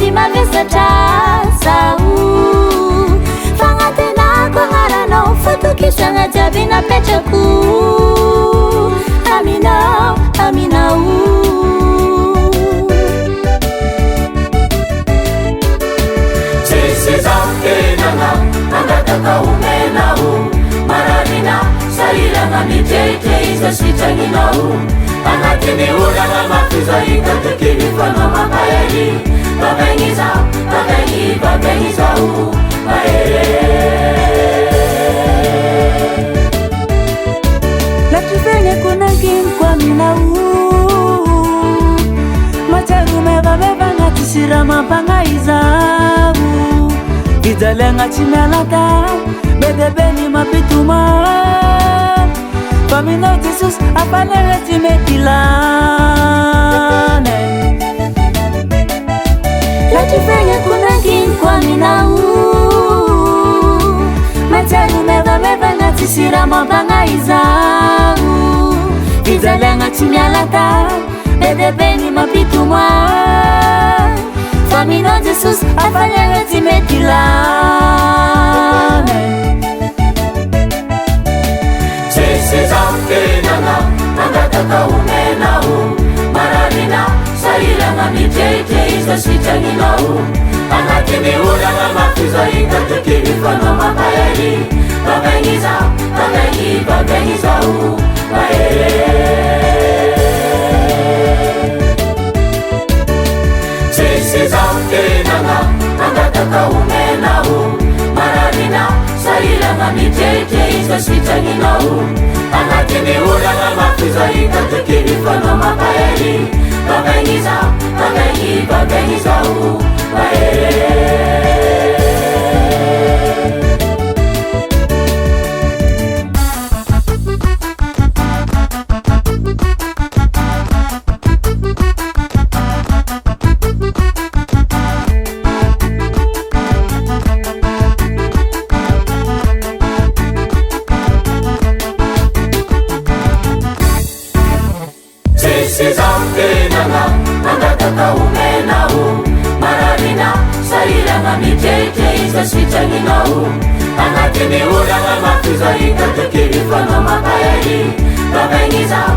sady mavesatra zao fagnatenako agnaranao fatokisagna jiaby napetrako aminao aminao tsisy zao tenagna mangataka omenao mararina sairagna mitrehitra izy sitranginao agnatiny olagna mafy zay katekiny fanao mampahery babegny zao babegny zao Latufeneko naginiko aminao matsaro mevameva agnaty siramapagna izao ijaly agnaty mialaka be dia be ny mampitoma fa aminao Jesosy afalegna tsy mety ilany Latufeneko naginiko aminao matsaro mevameva agnaty siramapagna izao ijaly agnaty mialaka be dia be ny mampitoma fa aminao Jesosy afalegna tsy mety ilany tsisy zao tenagna mangataka omenao mararina sairagna mitrehitra izy sitranginao agnatiny olagna mafy zay katekiny fanao mampahery babegny zao babegny zao tsisy zao tenagna mangataka omenao mararina sairagna mitrehitra izy sitranginao agnatiny olagna mafy zay katekiny fanao mampahery babegny zao babegny zao tsisy zao tenagna mangataka omenao mararina sairagna mitrehitra izy sitranginao agnatiny olagna mafy zay katekiny fanao mampahery babegny zao